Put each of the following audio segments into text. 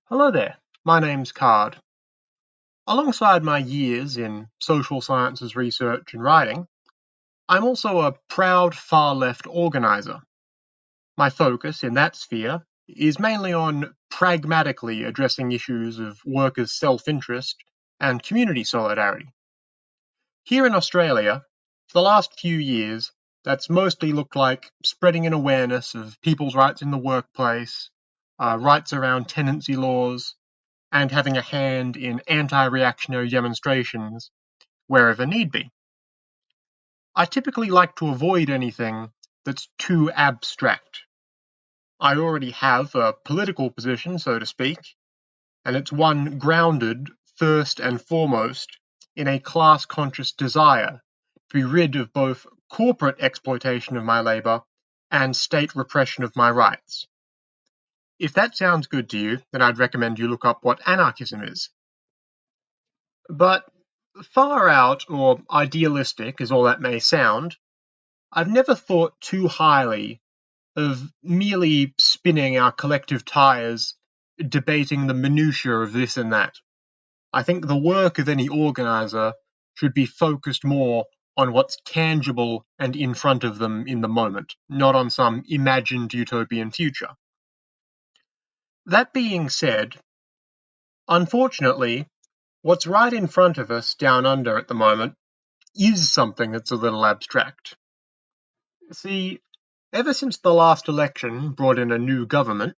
Hello there, my name's Card. Alongside my years in social sciences research and writing, I'm also a proud far-left organiser. My focus in that sphere is mainly on pragmatically addressing issues of workers' self-interest and community solidarity. Here in Australia, for the last few years, that's mostly looked like spreading an awareness of people's rights in the workplace, rights around tenancy laws, and having a hand in anti-reactionary demonstrations wherever need be. I typically like to avoid anything that's too abstract. I already have a political position, so to speak, and it's one grounded, first and foremost, in a class-conscious desire to be rid of both corporate exploitation of my labour and state repression of my rights. If that sounds good to you, then I'd recommend you look up what anarchism is. But far out or idealistic as all that may sound, I've never thought too highly of merely spinning our collective tires, debating the minutiae of this and that. I think the work of any organiser should be focused more on what's tangible and in front of them in the moment, not on some imagined utopian future. That being said, unfortunately, what's right in front of us down under at the moment is something that's a little abstract. See, ever since the last election brought in a new government,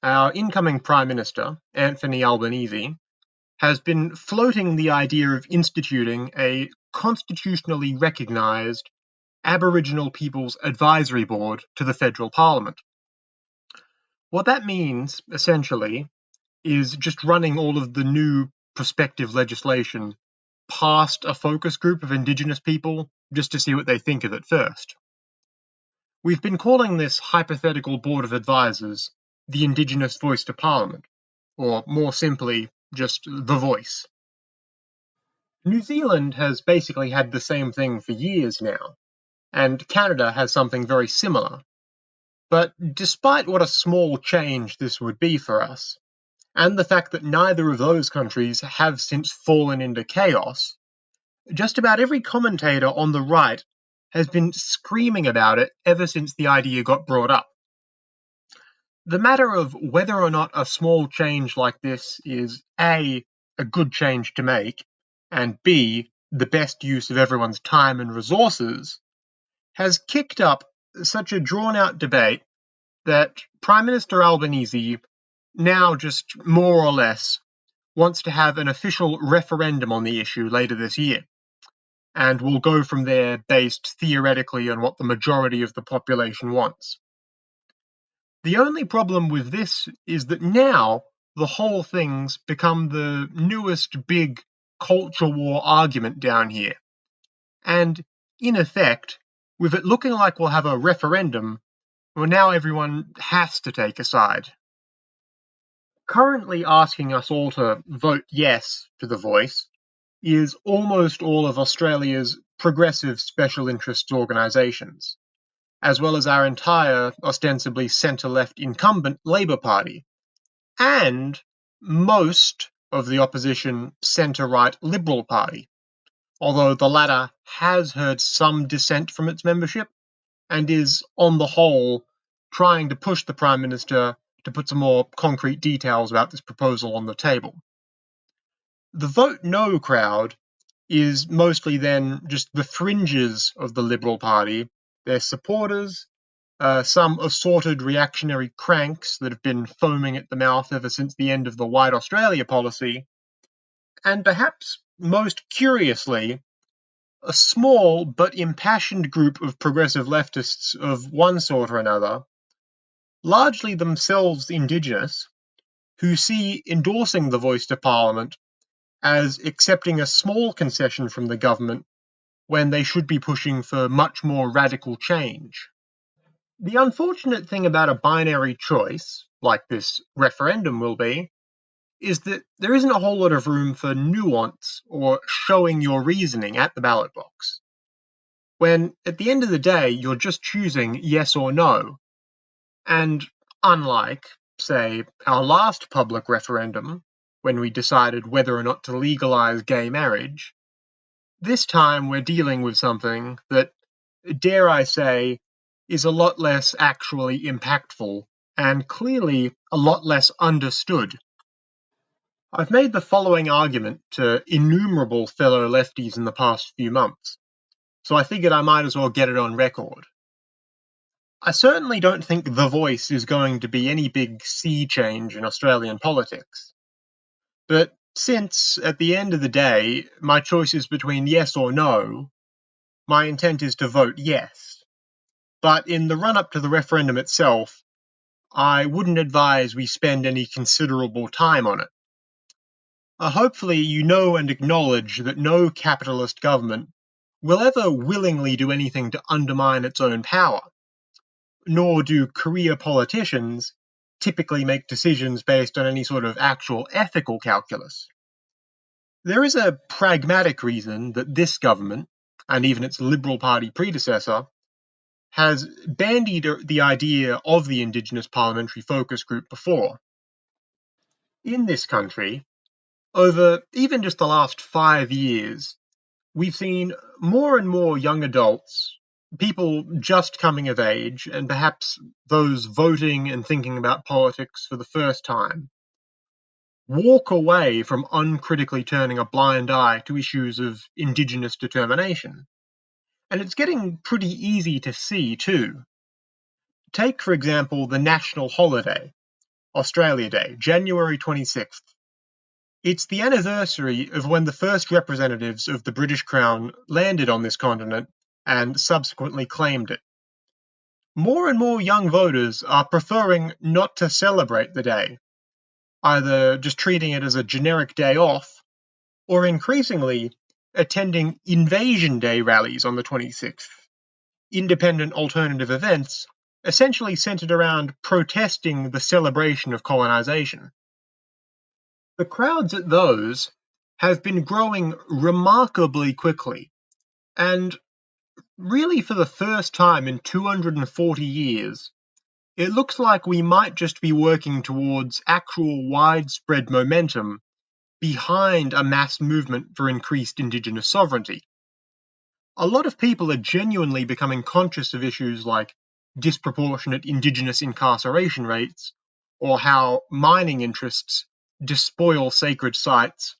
our incoming Prime Minister, Anthony Albanese, has been floating the idea of instituting a constitutionally recognised Aboriginal Peoples Advisory Board to the federal parliament. What that means, essentially, is just running all of the new prospective legislation past a focus group of Indigenous people just to see what they think of it first. We've been calling this hypothetical board of advisors the Indigenous Voice to Parliament, or more simply, just the voice. New Zealand has basically had the same thing for years now, and Canada has something very similar. But despite what a small change this would be for us, and the fact that neither of those countries have since fallen into chaos, just about every commentator on the right has been screaming about it ever since the idea got brought up. The matter of whether or not a small change like this is A, a good change to make, and B, the best use of everyone's time and resources, has kicked up such a drawn-out debate that Prime Minister Albanese now just more or less wants to have an official referendum on the issue later this year, and will go from there based theoretically on what the majority of the population wants. The only problem with this is that now the whole thing's become the newest big culture war argument down here. And in effect, with it looking like we'll have a referendum, well, now everyone has to take a side. Currently asking us all to vote yes to the voice is almost all of Australia's progressive special interests organisations, as well as our entire ostensibly centre-left incumbent Labour Party, and most of the opposition centre-right Liberal Party, although the latter has heard some dissent from its membership and is, on the whole, trying to push the Prime Minister to put some more concrete details about this proposal on the table. The vote no crowd is mostly then just the fringes of the Liberal Party, their supporters, some assorted reactionary cranks that have been foaming at the mouth ever since the end of the White Australia policy, and perhaps most curiously, a small but impassioned group of progressive leftists of one sort or another, largely themselves Indigenous, who see endorsing the voice to Parliament as accepting a small concession from the government when they should be pushing for much more radical change. The unfortunate thing about a binary choice, like this referendum will be, is that there isn't a whole lot of room for nuance or showing your reasoning at the ballot box. When, at the end of the day, you're just choosing yes or no, and unlike say, our last public referendum, when we decided whether or not to legalize gay marriage, this time we're dealing with something that, dare I say, is a lot less actually impactful and clearly a lot less understood. I've made the following argument to innumerable fellow lefties in the past few months, so I figured I might as well get it on record. I certainly don't think The Voice is going to be any big sea change in Australian politics. But since, at the end of the day, my choice is between yes or no, my intent is to vote yes. But in the run-up to the referendum itself, I wouldn't advise we spend any considerable time on it. Hopefully you know and acknowledge that no capitalist government will ever willingly do anything to undermine its own power, nor do career politicians typically make decisions based on any sort of actual ethical calculus. There is a pragmatic reason that this government, and even its Liberal Party predecessor, has bandied the idea of the Indigenous Parliamentary Focus Group before. In this country, over even just the last 5 years, we've seen more and more young adults, people just coming of age, and perhaps those voting and thinking about politics for the first time, walk away from uncritically turning a blind eye to issues of Indigenous determination. And it's getting pretty easy to see, too. Take, for example, the national holiday, Australia Day, January 26th. It's the anniversary of when the first representatives of the British Crown landed on this continent and subsequently claimed it. More and more young voters are preferring not to celebrate the day, either just treating it as a generic day off, or increasingly attending Invasion Day rallies on the 26th, independent alternative events essentially centered around protesting the celebration of colonization. The crowds at those have been growing remarkably quickly, and really for the first time in 240 years, it looks like we might just be working towards actual widespread momentum behind a mass movement for increased Indigenous sovereignty. A lot of people are genuinely becoming conscious of issues like disproportionate Indigenous incarceration rates, or how mining interests despoil sacred sites,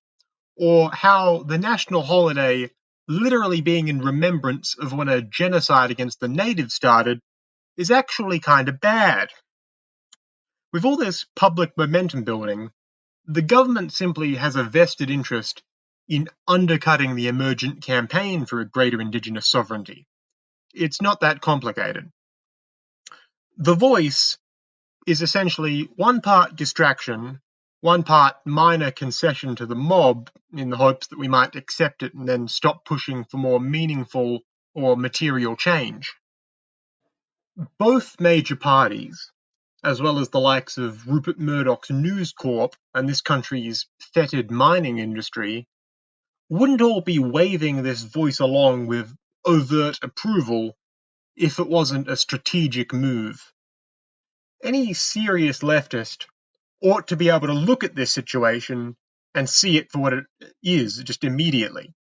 or how the national holiday literally being in remembrance of when a genocide against the natives started is actually kind of bad. With all this public momentum building, the government simply has a vested interest in undercutting the emergent campaign for a greater Indigenous sovereignty. It's not that complicated. The Voice is essentially one part distraction, one part minor concession to the mob in the hopes that we might accept it and then stop pushing for more meaningful or material change. Both major parties, as well as the likes of Rupert Murdoch's News Corp and this country's fetid mining industry, wouldn't all be waving this voice along with overt approval if it wasn't a strategic move. Any serious leftist ought to be able to look at this situation and see it for what it is just immediately,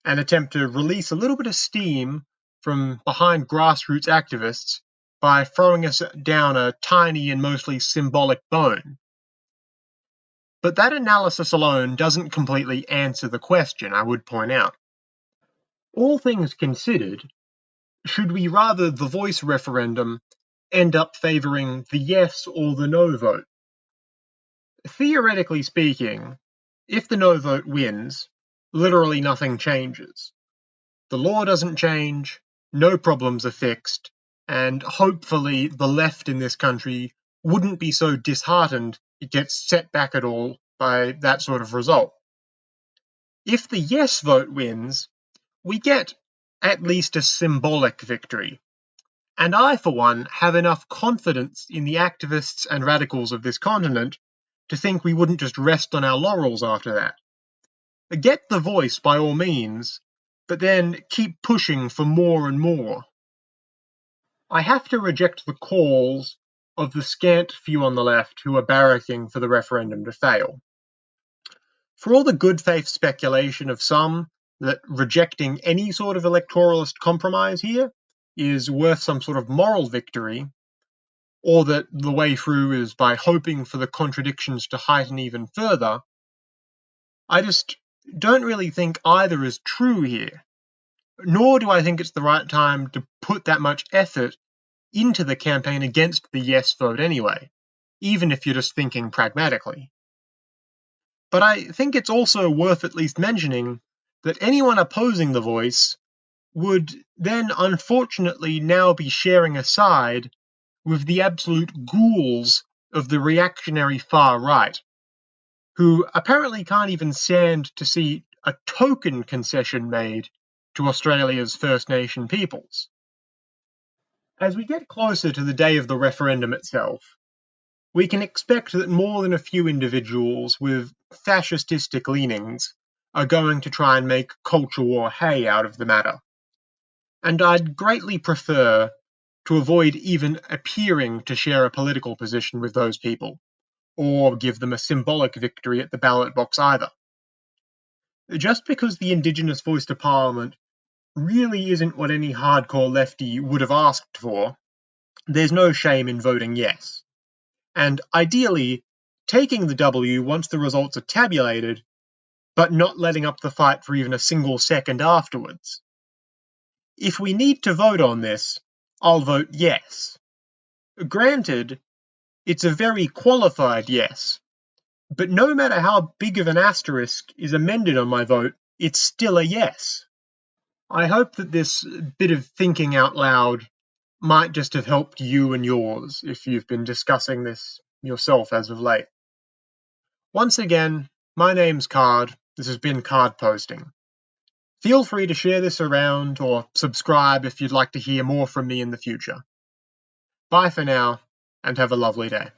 and attempt to release a little bit of steam from behind grassroots activists by throwing us down a tiny and mostly symbolic bone. But that analysis alone doesn't completely answer the question, I would point out. All things considered, should we rather the Voice referendum end up favouring the yes or the no vote? Theoretically speaking, if the no vote wins, literally nothing changes. The law doesn't change, no problems are fixed, and hopefully the left in this country wouldn't be so disheartened it gets set back at all by that sort of result. If the yes vote wins, we get at least a symbolic victory. And I, for one, have enough confidence in the activists and radicals of this continent to think we wouldn't just rest on our laurels after that. Get the voice by all means, but then keep pushing for more and more. I have to reject the calls of the scant few on the left who are barracking for the referendum to fail. For all the good faith speculation of some that rejecting any sort of electoralist compromise here is worth some sort of moral victory, or that the way through is by hoping for the contradictions to heighten even further, I just don't really think either is true here. Nor do I think it's the right time to put that much effort into the campaign against the yes vote anyway, even if you're just thinking pragmatically. But I think it's also worth at least mentioning that anyone opposing the voice would then unfortunately now be sharing a side with the absolute ghouls of the reactionary far right, who apparently can't even stand to see a token concession made to Australia's First Nation peoples. As we get closer to the day of the referendum itself, we can expect that more than a few individuals with fascistic leanings are going to try and make culture war hay out of the matter. And I'd greatly prefer to avoid even appearing to share a political position with those people, or give them a symbolic victory at the ballot box either. Just because the Indigenous voice to Parliament really isn't what any hardcore lefty would have asked for, there's no shame in voting yes. And ideally, taking the W once the results are tabulated, but not letting up the fight for even a single second afterwards. If we need to vote on this, I'll vote yes. Granted, it's a very qualified yes, but no matter how big of an asterisk is amended on my vote, it's still a yes. I hope that this bit of thinking out loud might just have helped you and yours if you've been discussing this yourself as of late. Once again, my name's Card. This has been Card Posting. Feel free to share this around or subscribe if you'd like to hear more from me in the future. Bye for now, and have a lovely day.